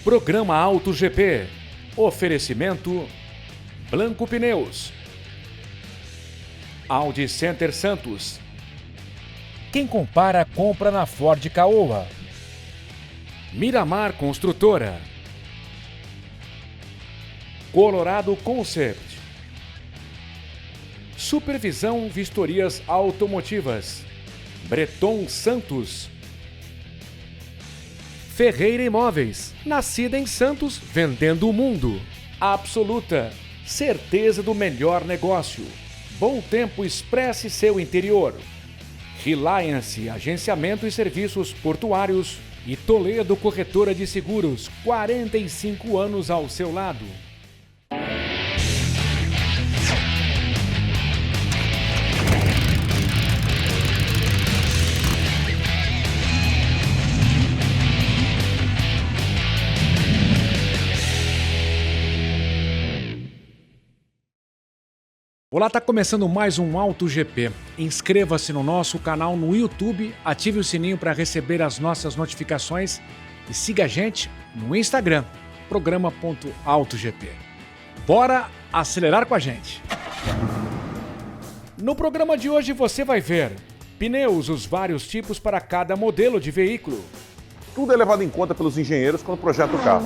Programa Auto GP. Oferecimento Blanco Pneus. Audi Center Santos. Quem compara, compra na Ford Caoa. Miramar Construtora. Colorado Concept. Supervisão Vistorias Automotivas. Breton Santos. Ferreira Imóveis, nascida em Santos, vendendo o mundo. Absoluta, certeza do melhor negócio. Bom Tempo expresse seu interior. Reliance, agenciamento e serviços portuários. E Toledo Corretora de Seguros, 45 anos ao seu lado. Olá, está começando mais um Auto GP. Inscreva-se no nosso canal no YouTube, ative o sininho para receber as nossas notificações e siga a gente no Instagram, programa.autogp. Bora acelerar com a gente! No programa de hoje você vai ver pneus, os vários tipos para cada modelo de veículo. Tudo é levado em conta pelos engenheiros quando projetam o carro.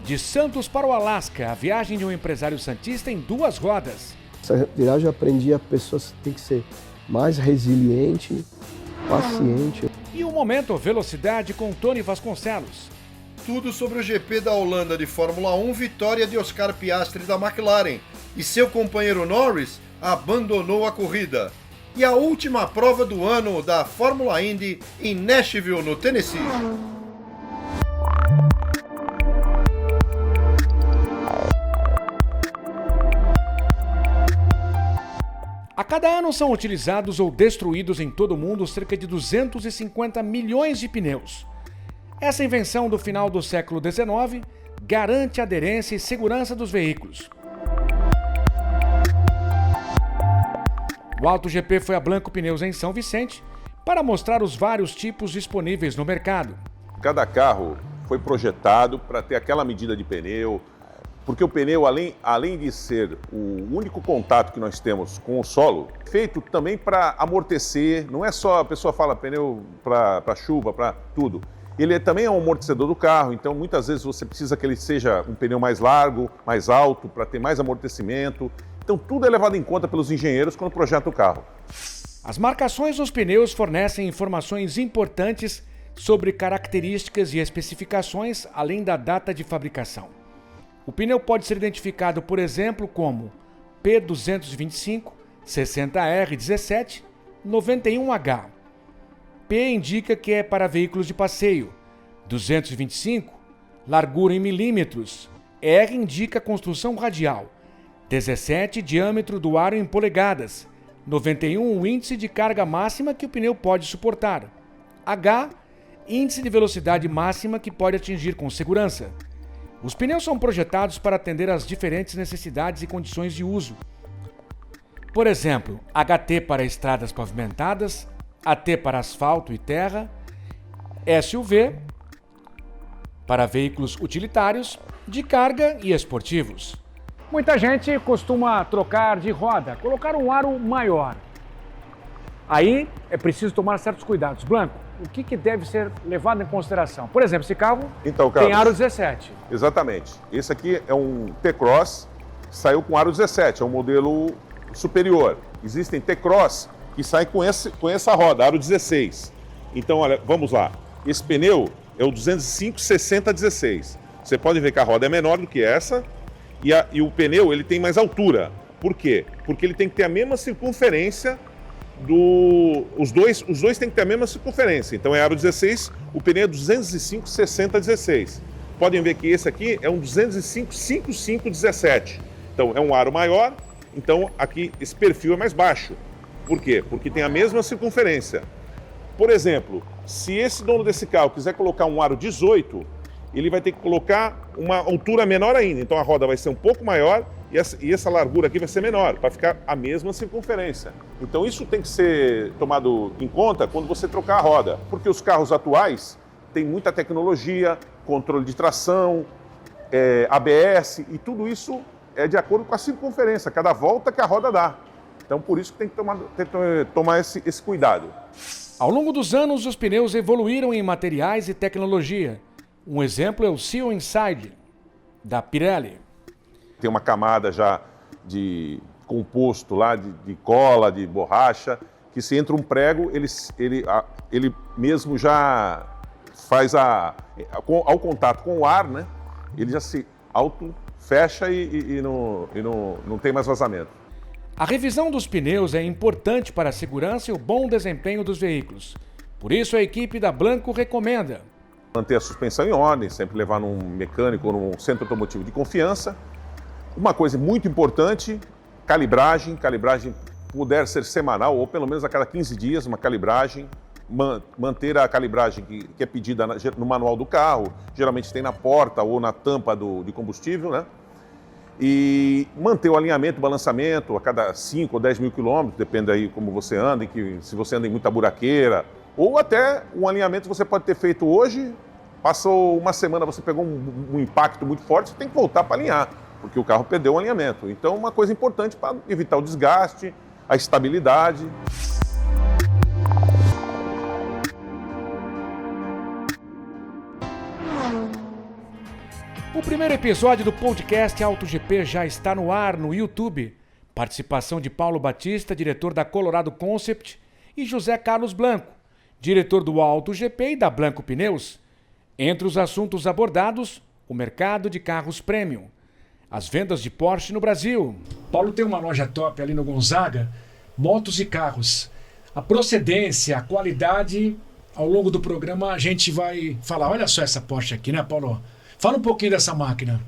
De Santos para o Alasca, a viagem de um empresário santista em 2 rodas. Essa viagem eu aprendi a pessoa tem que ser mais resiliente, paciente. E o Momento Velocidade com Tony Vasconcelos. Tudo sobre o GP da Holanda de Fórmula 1, vitória de Oscar Piastri da McLaren. E seu companheiro Norris abandonou a corrida. E a última prova do ano da Fórmula Indy em Nashville, no Tennessee. A cada ano são utilizados ou destruídos em todo o mundo cerca de 250 milhões de pneus. Essa invenção do final do século XIX garante a aderência e segurança dos veículos. O Auto GP foi a Blanco Pneus em São Vicente para mostrar os vários tipos disponíveis no mercado. Cada carro foi projetado para ter aquela medida de pneu, porque o pneu, além de ser o único contato que nós temos com o solo, é feito também para amortecer, não é só a pessoa fala pneu para chuva, para tudo. Ele também é um amortecedor do carro, então muitas vezes você precisa que ele seja um pneu mais largo, mais alto, para ter mais amortecimento. Então tudo é levado em conta pelos engenheiros quando projetam o carro. As marcações dos pneus fornecem informações importantes sobre características e especificações, além da data de fabricação. O pneu pode ser identificado, por exemplo, como P225, 60R17, 91H. P indica que é para veículos de passeio. 225, largura em milímetros. R indica construção radial. 17, diâmetro do aro em polegadas. 91, o índice de carga máxima que o pneu pode suportar. H, índice de velocidade máxima que pode atingir com segurança. Os pneus são projetados para atender às diferentes necessidades e condições de uso. Por exemplo, HT para estradas pavimentadas, AT para asfalto e terra, SUV para veículos utilitários, de carga e esportivos. Muita gente costuma trocar de roda, colocar um aro maior. Aí é preciso tomar certos cuidados. Blanco, o que deve ser levado em consideração? Por exemplo, esse carro tem aro 17. Exatamente. Esse aqui é um T-Cross, saiu com aro 17, é um modelo superior. Existem T-Cross que saem com essa roda, aro 16. Então, olha, vamos lá. Esse pneu é o 205 60 16. Você pode ver que a roda é menor do que essa e o pneu ele tem mais altura. Por quê? Porque ele tem que ter a mesma circunferência os dois têm que ter a mesma circunferência. Então é aro 16, o pneu é 205 60 16. Podem ver que esse aqui é um 205 55 17. Então é um aro maior, então aqui esse perfil é mais baixo. Por quê? Porque tem a mesma circunferência. Por exemplo, se esse dono desse carro quiser colocar um aro 18, ele vai ter que colocar uma altura menor ainda. Então a roda vai ser um pouco maior e essa largura aqui vai ser menor, para ficar a mesma circunferência. Então isso tem que ser tomado em conta quando você trocar a roda, porque os carros atuais têm muita tecnologia, controle de tração, ABS, e tudo isso é de acordo com a circunferência, cada volta que a roda dá. Então, por isso que tem que tomar esse cuidado. Ao longo dos anos, os pneus evoluíram em materiais e tecnologia. Um exemplo é o Seal Inside, da Pirelli. Tem uma camada já de composto lá, de cola, de borracha, que se entra um prego, ele mesmo já faz ao contato com o ar, né? Ele já se auto-fecha e não tem mais vazamento. A revisão dos pneus é importante para a segurança e o bom desempenho dos veículos. Por isso, a equipe da Blanco recomenda manter a suspensão em ordem, sempre levar num mecânico ou num centro automotivo de confiança. Uma coisa muito importante, calibragem. Calibragem puder ser semanal ou pelo menos a cada 15 dias, uma calibragem. Manter a calibragem que é pedida no manual do carro, geralmente tem na porta ou na tampa de combustível, né? E manter o alinhamento, o balançamento a cada 5 ou 10 mil quilômetros, depende aí como você anda, se você anda em muita buraqueira, ou até um alinhamento você pode ter feito hoje, passou uma semana, você pegou um impacto muito forte, você tem que voltar para alinhar, porque o carro perdeu o alinhamento. Então, uma coisa importante para evitar o desgaste, a estabilidade. O primeiro episódio do podcast AutoGP já está no ar no YouTube. Participação de Paulo Batista, diretor da Colorado Concept, e José Carlos Blanco, diretor do AutoGP e da Blanco Pneus. Entre os assuntos abordados, o mercado de carros premium, as vendas de Porsche no Brasil. Paulo tem uma loja top ali no Gonzaga, motos e carros. A procedência, a qualidade, ao longo do programa a gente vai falar, olha só essa Porsche aqui, né, Paulo? Fala um pouquinho dessa máquina.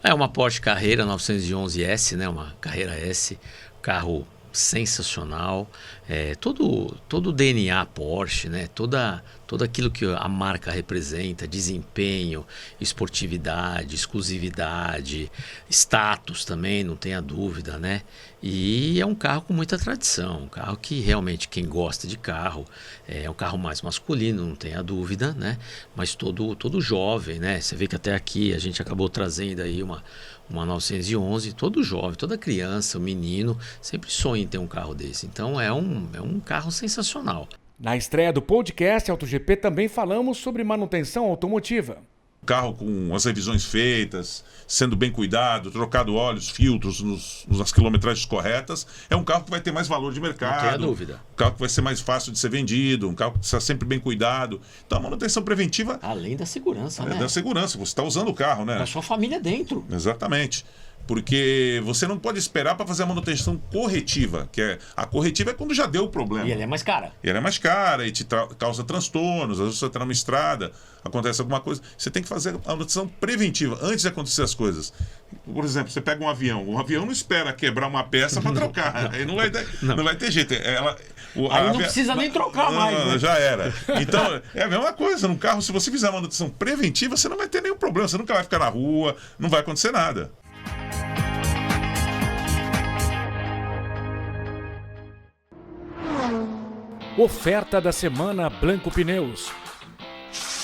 É uma Porsche Carrera 911S, né? Uma Carrera S, carro sensacional, todo o DNA Porsche, né? Todo aquilo que a marca representa, desempenho, esportividade, exclusividade, status também, não tenha dúvida, né? E é um carro com muita tradição, um carro que realmente quem gosta de carro, é um carro mais masculino, não tenha dúvida, né? Mas todo jovem, né? Você vê que até aqui a gente acabou trazendo aí uma 911, todo jovem, toda criança, o menino, sempre sonha em ter um carro desse. Então é um carro sensacional. Na estreia do podcast AutoGP também falamos sobre manutenção automotiva. Carro com as revisões feitas, sendo bem cuidado, trocado óleos, filtros nas quilometragens corretas, é um carro que vai ter mais valor de mercado. Não tenha dúvida. Um carro que vai ser mais fácil de ser vendido, um carro que está sempre bem cuidado. Então a manutenção preventiva... Além da segurança, né? Da segurança, você está usando o carro, né? Com a sua família dentro. Exatamente. Porque você não pode esperar para fazer a manutenção corretiva, a corretiva é quando já deu o problema. E ela é mais cara. E ela é mais cara e te causa transtornos, às vezes você está numa estrada, acontece alguma coisa, você tem que fazer a manutenção preventiva, antes de acontecer as coisas. Por exemplo, você pega um avião não espera quebrar uma peça para trocar, aí não vai ter jeito. Aí não precisa nem trocar mais. Né? Já era. Então, é a mesma coisa, no carro, se você fizer a manutenção preventiva, você não vai ter nenhum problema, você nunca vai ficar na rua, não vai acontecer nada. Oferta da semana Blanco Pneus.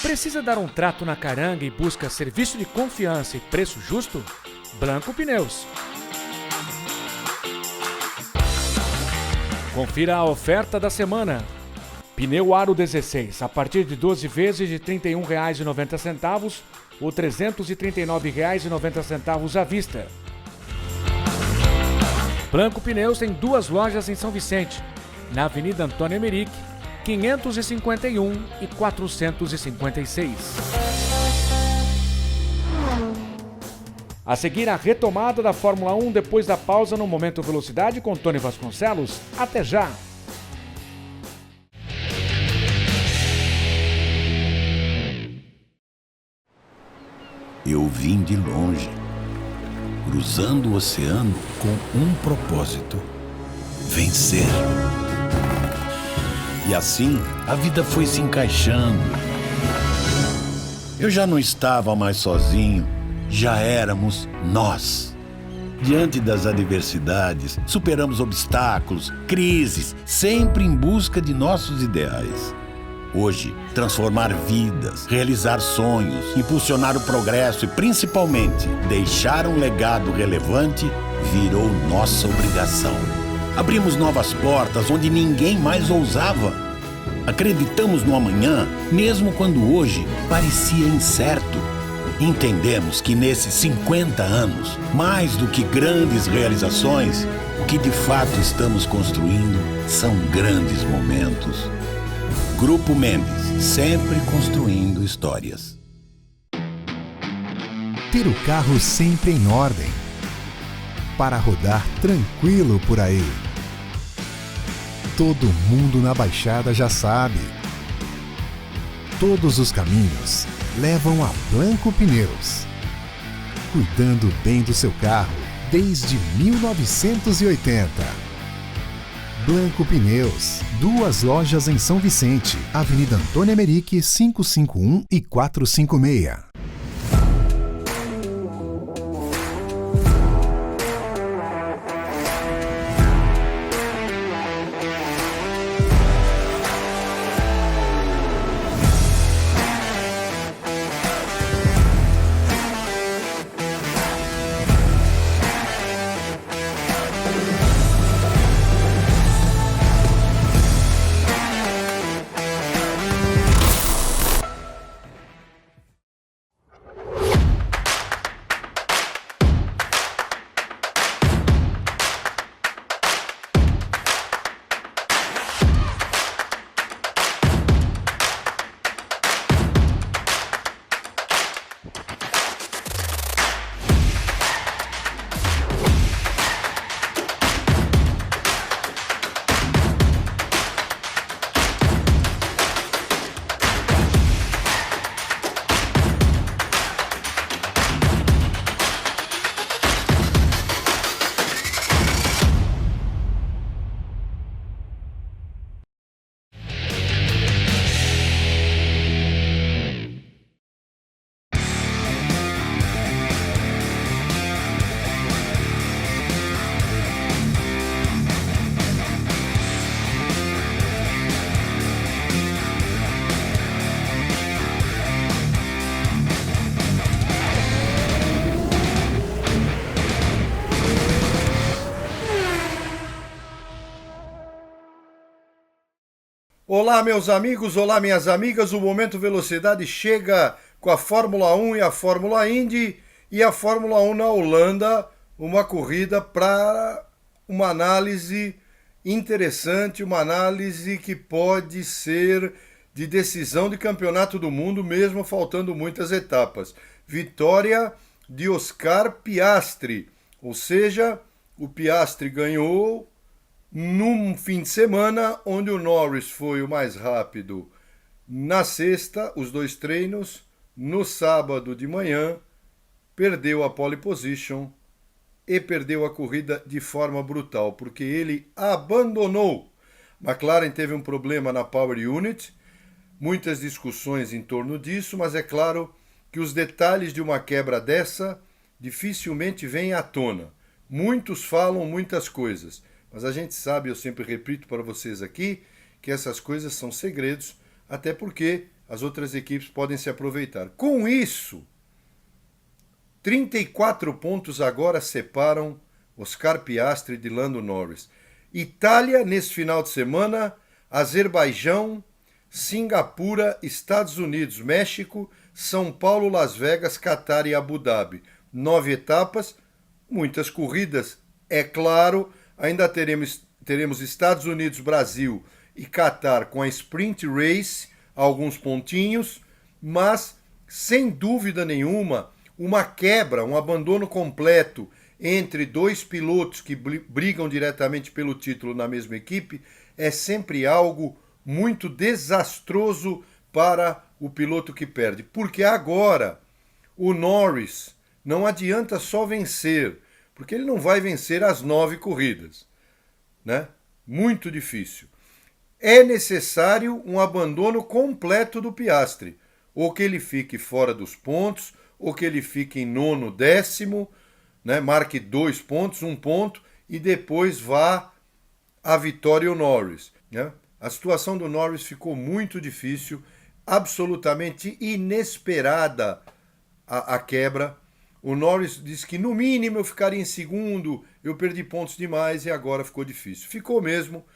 Precisa dar um trato na caranga e busca serviço de confiança e preço justo? Blanco Pneus. Confira a oferta da semana. Pneu Aro 16, a partir de 12 vezes de R$ 31,90 ou R$ 339,90 à vista. Blanco Pneus tem 2 lojas em São Vicente, na Avenida Antônio Emerick, 551 e 456. A seguir, a retomada da Fórmula 1 depois da pausa no Momento Velocidade com Tony Vasconcelos. Até já! Eu vim de longe, cruzando o oceano com um propósito: vencer. E assim, a vida foi se encaixando. Eu já não estava mais sozinho, já éramos nós. Diante das adversidades, superamos obstáculos, crises, sempre em busca de nossos ideais. Hoje, transformar vidas, realizar sonhos, impulsionar o progresso e, principalmente, deixar um legado relevante virou nossa obrigação. Abrimos novas portas onde ninguém mais ousava. Acreditamos no amanhã, mesmo quando hoje parecia incerto. Entendemos que nesses 50 anos, mais do que grandes realizações, o que de fato estamos construindo são grandes momentos. Grupo Mendes, sempre construindo histórias. Ter o carro sempre em ordem, para rodar tranquilo por aí. Todo mundo na Baixada já sabe. Todos os caminhos levam a Blanco Pneus. Cuidando bem do seu carro desde 1980. Blanco Pneus, 2 lojas em São Vicente, Avenida Antônio Emerick, 551 e 456. Olá, meus amigos, olá, minhas amigas. O Momento Velocidade chega com a Fórmula 1 e a Fórmula Indy e a Fórmula 1 na Holanda, uma corrida para uma análise interessante, uma análise que pode ser de decisão de campeonato do mundo, mesmo faltando muitas etapas. Vitória de Oscar Piastri, ou seja, o Piastri ganhou num fim de semana onde o Norris foi o mais rápido na sexta, os 2 treinos, no sábado de manhã, perdeu a pole position e perdeu a corrida de forma brutal, porque ele abandonou. McLaren teve um problema na Power Unit, muitas discussões em torno disso, mas é claro que os detalhes de uma quebra dessa dificilmente vêm à tona. Muitos falam muitas coisas, mas a gente sabe, eu sempre repito para vocês aqui, que essas coisas são segredos, até porque as outras equipes podem se aproveitar. Com isso, 34 pontos agora separam Oscar Piastri de Lando Norris. Itália, nesse final de semana, Azerbaijão, Singapura, Estados Unidos, México, São Paulo, Las Vegas, Catar e Abu Dhabi. 9 etapas, muitas corridas, é claro. Ainda teremos Estados Unidos, Brasil e Catar com a Sprint Race, alguns pontinhos, mas, sem dúvida nenhuma, uma quebra, um abandono completo entre 2 pilotos que brigam diretamente pelo título na mesma equipe é sempre algo muito desastroso para o piloto que perde. Porque agora o Norris não adianta só vencer, porque ele não vai vencer as 9 corridas, né? Muito difícil. É necessário um abandono completo do Piastri, ou que ele fique fora dos pontos, ou que ele fique em 9º, 10º, né? Marque 2 pontos, 1 ponto, e depois vá a Vitória o Norris, né? A situação do Norris ficou muito difícil, absolutamente inesperada a quebra. O Norris disse que no mínimo eu ficaria em segundo, eu perdi pontos demais e agora ficou difícil. Ficou mesmo,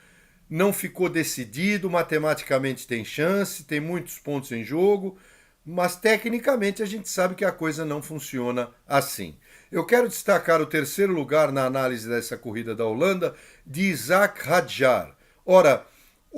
não ficou decidido, matematicamente tem chance, tem muitos pontos em jogo, mas tecnicamente a gente sabe que a coisa não funciona assim. Eu quero destacar o terceiro lugar na análise dessa corrida da Holanda, de Isaac Hadjar. Ora,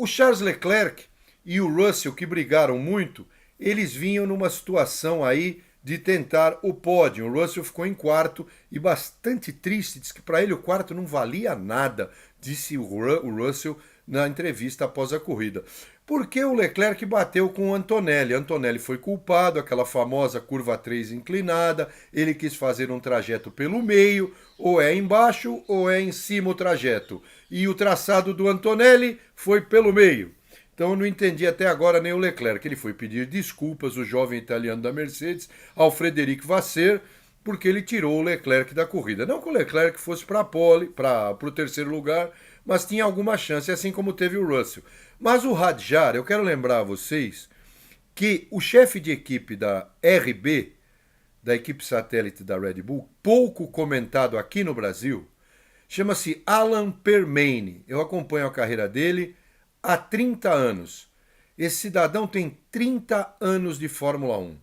o Charles Leclerc e o Russell, que brigaram muito, eles vinham numa situação aí de tentar o pódio. O Russell ficou em quarto e bastante triste, disse que para ele o quarto não valia nada, disse o Russell na entrevista após a corrida. Porque o Leclerc bateu com o Antonelli. Antonelli foi culpado, aquela famosa curva 3 inclinada, ele quis fazer um trajeto pelo meio, ou é embaixo ou é em cima o trajeto. E o traçado do Antonelli foi pelo meio. Então eu não entendi até agora nem o Leclerc. Ele foi pedir desculpas, o jovem italiano da Mercedes, ao Frederic Vasseur, porque ele tirou o Leclerc da corrida. Não que o Leclerc fosse para o terceiro lugar, mas tinha alguma chance, assim como teve o Russell. Mas o Hadjar, eu quero lembrar a vocês que o chefe de equipe da RB, da equipe satélite da Red Bull, pouco comentado aqui no Brasil, chama-se Alan Permane. Eu acompanho a carreira dele há 30 anos. Esse cidadão tem 30 anos de Fórmula 1.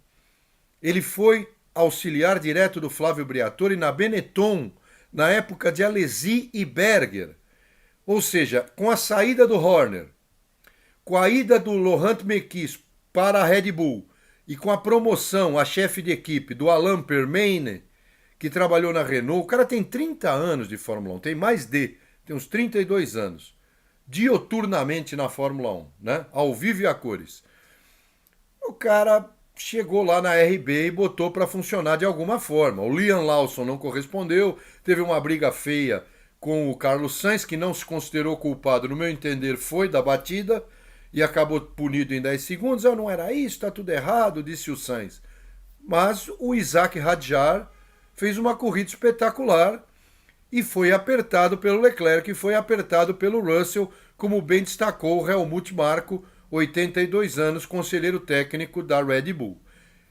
Ele foi auxiliar direto do Flávio Briatore na Benetton, na época de Alesi e Berger. Ou seja, com a saída do Horner, com a ida do Laurent Mekies para a Red Bull e com a promoção a chefe de equipe do Alain Permane, que trabalhou na Renault, o cara tem 30 anos de Fórmula 1, tem uns 32 anos, dioturnamente na Fórmula 1, né? Ao vivo e a cores. O cara chegou lá na RB e botou para funcionar de alguma forma. O Liam Lawson não correspondeu, teve uma briga feia com o Carlos Sainz, que não se considerou culpado, no meu entender, foi da batida e acabou punido em 10 segundos. Não era isso, está tudo errado, disse o Sainz. Mas o Isaac Hadjar fez uma corrida espetacular e foi apertado pelo Leclerc e foi apertado pelo Russell, como bem destacou o Helmut Marko, 82 anos, conselheiro técnico da Red Bull.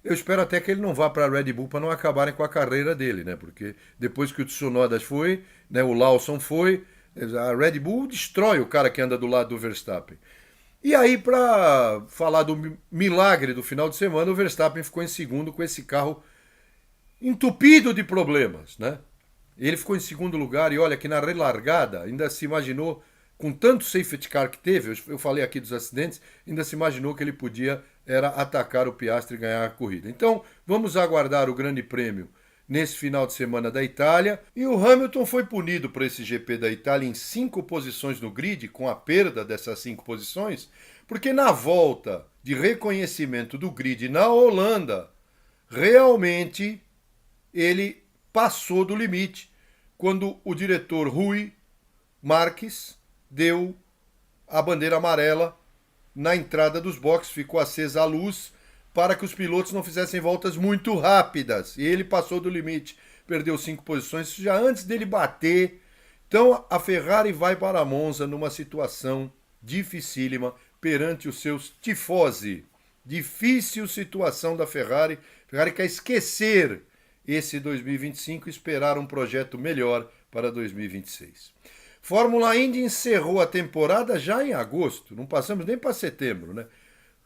Eu espero até que ele não vá para a Red Bull para não acabarem com a carreira dele, né? Porque depois que o Tsunoda foi, né, o Lawson foi, a Red Bull destrói o cara que anda do lado do Verstappen. E aí, para falar do milagre do final de semana, o Verstappen ficou em segundo com esse carro entupido de problemas, né? Ele ficou em segundo lugar e olha que na relargada ainda se imaginou, com tanto safety car que teve, eu falei aqui dos acidentes, ainda se imaginou que ele podia era atacar o Piastri e ganhar a corrida. Então, vamos aguardar o Grande Prêmio nesse final de semana da Itália. E o Hamilton foi punido por esse GP da Itália em 5 posições no grid, com a perda dessas 5 posições, porque na volta de reconhecimento do grid na Holanda, realmente ele passou do limite, quando o diretor Rui Marques deu a bandeira amarela na entrada dos boxes, ficou acesa a luz para que os pilotos não fizessem voltas muito rápidas. E ele passou do limite, perdeu 5 posições, já antes dele bater. Então a Ferrari vai para Monza numa situação dificílima perante os seus tifosi. Difícil situação da Ferrari. A Ferrari quer esquecer esse 2025 e esperar um projeto melhor para 2026. Fórmula Indy encerrou a temporada já em agosto, não passamos nem para setembro, né?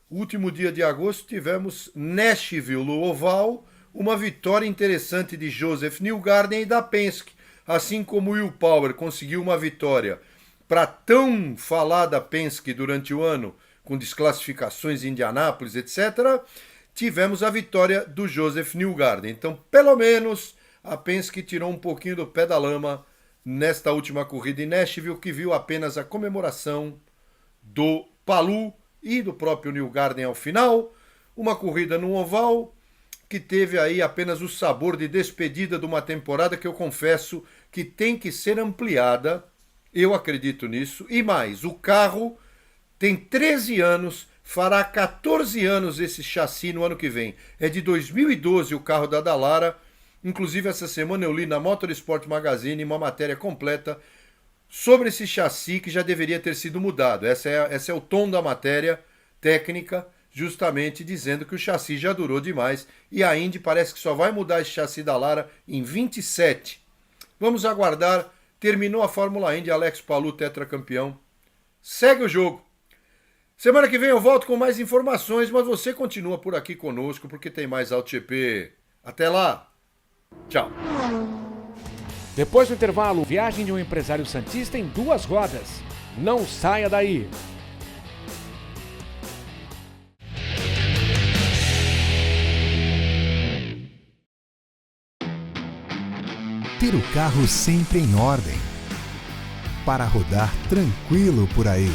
Último dia de agosto tivemos Nashville no oval, uma vitória interessante de Joseph Newgarden e da Penske, assim como Will Power conseguiu uma vitória para tão falada Penske durante o ano, com desclassificações em Indianápolis, etc., tivemos a vitória do Joseph Newgarden. Então, pelo menos, a Penske tirou um pouquinho do pé da lama nesta última corrida em Nashville, que viu apenas a comemoração do Palou e do próprio Newgarden ao final. Uma corrida no oval que teve aí apenas o sabor de despedida de uma temporada que eu confesso que tem que ser ampliada. Eu acredito nisso. E mais, o carro tem 13 anos, fará 14 anos esse chassi no ano que vem. É de 2012 o carro da Dallara. Inclusive, essa semana eu li na Motorsport Magazine uma matéria completa sobre esse chassi que já deveria ter sido mudado. Esse é o tom da matéria técnica, justamente dizendo que o chassi já durou demais e a Indy parece que só vai mudar esse chassi da Lara em 27. Vamos aguardar. Terminou a Fórmula Indy, Alex Palou, tetracampeão. Segue o jogo. Semana que vem eu volto com mais informações, mas você continua por aqui conosco porque tem mais AutoGP. Até lá. Tchau. Depois do intervalo, viagem de um empresário santista em 2 rodas. Não saia daí. Ter o carro sempre em ordem, para rodar tranquilo por aí.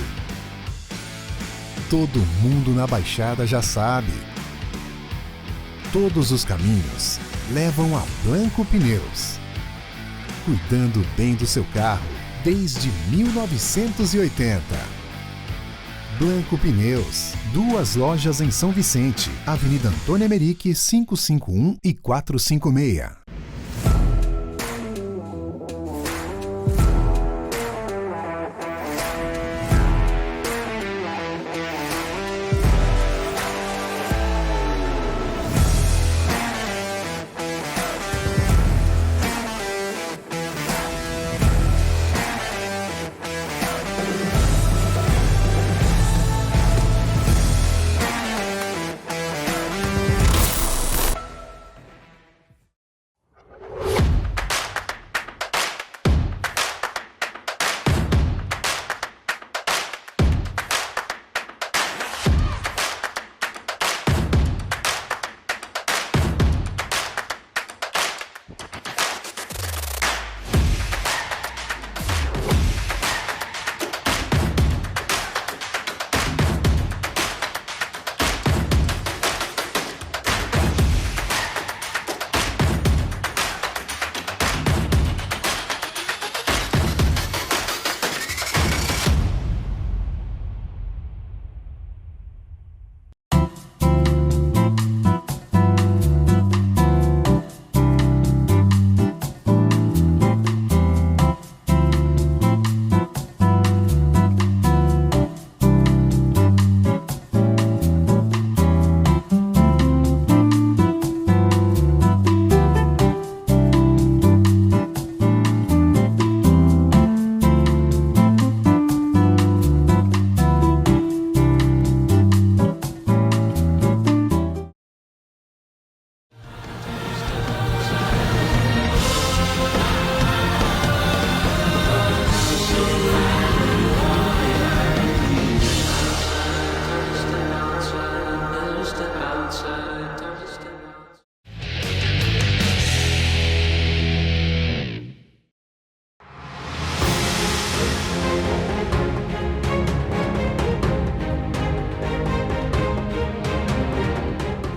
Todo mundo na Baixada já sabe. Todos os caminhos levam a Blanco Pneus. Cuidando bem do seu carro desde 1980. Blanco Pneus, 2 lojas em São Vicente, Avenida Antônio Emerick, 551 e 456.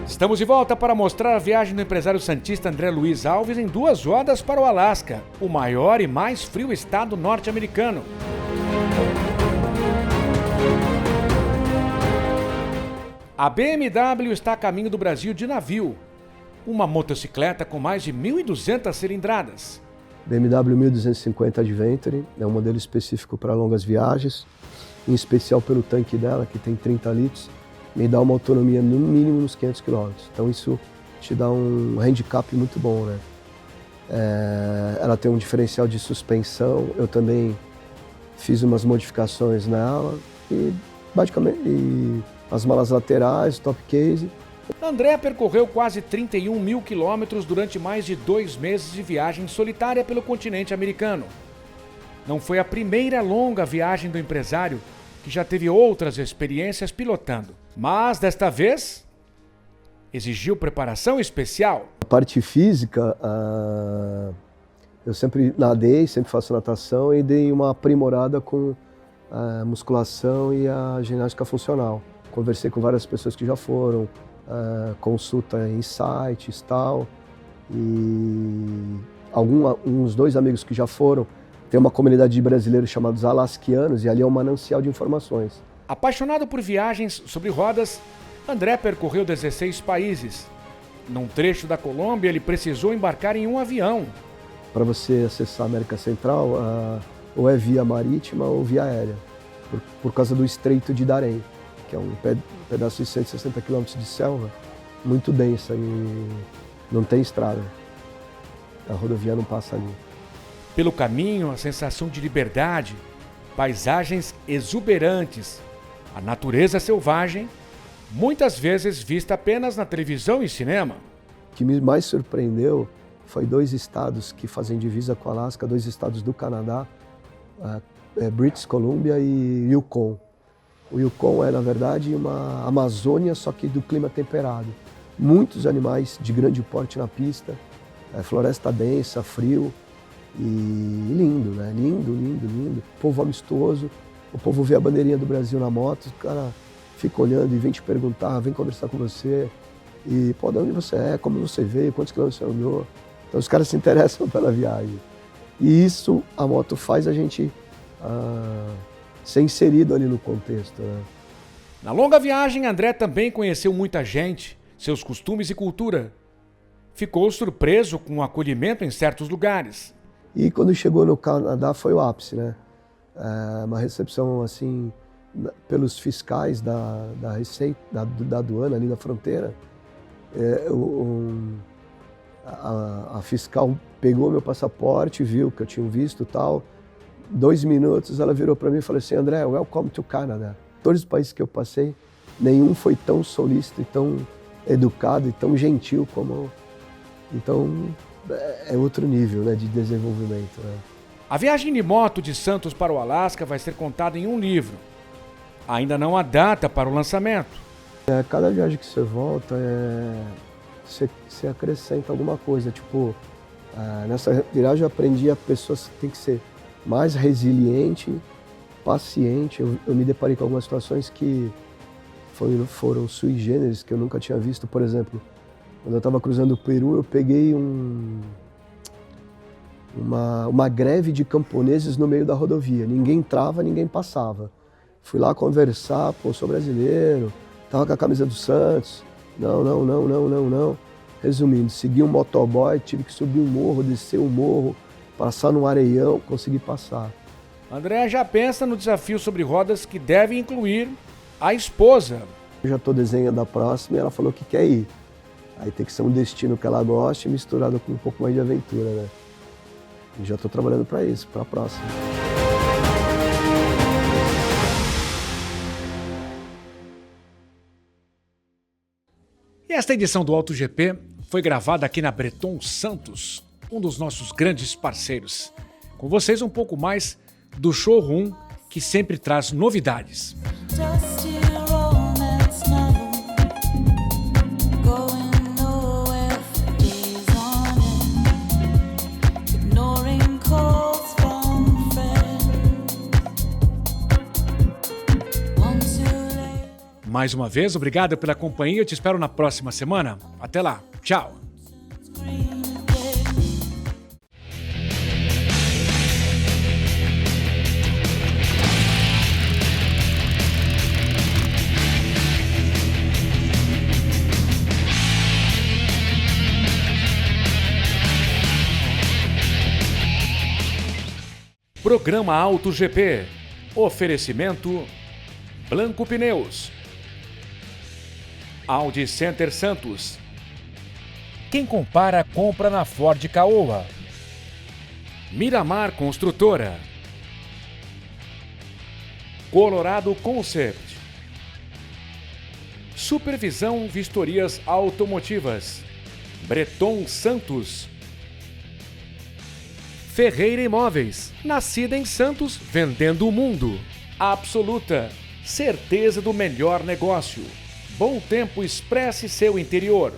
Estamos de volta para mostrar a viagem do empresário santista André Luiz Alves em 2 rodas para o Alasca, o maior e mais frio estado norte-americano. A BMW está a caminho do Brasil de navio, uma motocicleta com mais de 1.200 cilindradas. BMW 1250 Adventure é um modelo específico para longas viagens, em especial pelo tanque dela, que tem 30 litros, me dá uma autonomia no mínimo nos 500 km. Então isso te dá um handicap muito bom, né? Ela tem um diferencial de suspensão, eu também fiz umas modificações nela e basicamente as malas laterais, top case. André percorreu quase 31 mil quilômetros durante mais de 2 meses de viagem solitária pelo continente americano. Não foi a primeira longa viagem do empresário, que já teve outras experiências pilotando. Mas, desta vez, exigiu preparação especial. A parte física, eu sempre nadei, sempre faço natação e dei uma aprimorada com a musculação e a ginástica funcional. Conversei com várias pessoas que já foram, consulta em sites e tal. E uns 2 amigos que já foram, tem uma comunidade de brasileiros chamados alasquianos e ali é um manancial de informações. Apaixonado por viagens sobre rodas, André percorreu 16 países. Num trecho da Colômbia, ele precisou embarcar em um avião. Para você acessar a América Central, ou é via marítima ou via aérea, por causa do Estreito de Darém, que é um pedaço de 160 km de selva, muito densa e não tem estrada. A rodovia não passa ali. Pelo caminho, a sensação de liberdade, paisagens exuberantes, a natureza selvagem, muitas vezes vista apenas na televisão e cinema. O que me mais surpreendeu foi 2 estados que fazem divisa com o Alasca, 2 estados do Canadá, British Columbia e Yukon. O Yukon é, na verdade, uma Amazônia, só que do clima temperado. Muitos animais de grande porte na pista, floresta densa, frio e lindo, né? Lindo, lindo, lindo. Povo amistoso, o povo vê a bandeirinha do Brasil na moto, o cara fica olhando e vem te perguntar, vem conversar com você. E, pô, de onde você é, como você veio, quantos quilômetros você andou. Então os caras se interessam pela viagem. E isso a moto faz a gente ser inserido ali no contexto, né? Na longa viagem, André também conheceu muita gente, seus costumes e cultura. Ficou surpreso com o acolhimento em certos lugares. E quando chegou no Canadá foi o ápice, né? Uma recepção assim, pelos fiscais da Receita, da aduana ali da fronteira. A fiscal pegou meu passaporte, viu que eu tinha visto e tal. 2 minutos ela virou para mim e falou assim: André, welcome to Canada. Todos os países que eu passei, nenhum foi tão solícito e tão educado e tão gentil como... Então, é outro nível, né, de desenvolvimento, né? A viagem de moto de Santos para o Alasca vai ser contada em um livro. Ainda não há data para o lançamento. Cada viagem que você volta, você acrescenta alguma coisa. Tipo, nessa viagem eu aprendi a pessoa tem que ser mais resiliente, paciente. Eu me deparei com algumas situações que foram sui generis, que eu nunca tinha visto. Por exemplo, quando eu estava cruzando o Peru, eu peguei uma greve de camponeses no meio da rodovia. Ninguém entrava, ninguém passava. Fui lá conversar, pô, sou brasileiro, tava com a camisa do Santos. Não. Resumindo, segui um motoboy, tive que subir um morro, descer um morro, passar num areião, consegui passar. André já pensa no desafio sobre rodas que deve incluir a esposa. Eu já estou desenhando a próxima e ela falou que quer ir. Aí tem que ser um destino que ela goste, misturado com um pouco mais de aventura, né? E já estou trabalhando para isso, para a próxima. E esta edição do Auto GP foi gravada aqui na Breton Santos, um dos nossos grandes parceiros. Com vocês um pouco mais do showroom que sempre traz novidades. Mais uma vez, obrigado pela companhia. Eu te espero na próxima semana. Até lá. Tchau. Programa Auto GP. Oferecimento Blanco Pneus. Audi Center Santos. Quem compara, compra na Ford Caoa. Miramar Construtora. Colorado Concept. Supervisão Vistorias Automotivas. Breton Santos. Ferreira Imóveis. Nascida em Santos, vendendo o mundo. Absoluta. Certeza do melhor negócio. Bom Tempo expresse seu interior.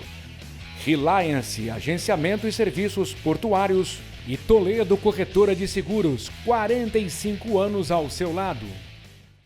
Reliance, agenciamento e serviços portuários. E Toledo Corretora de Seguros, 45 anos ao seu lado.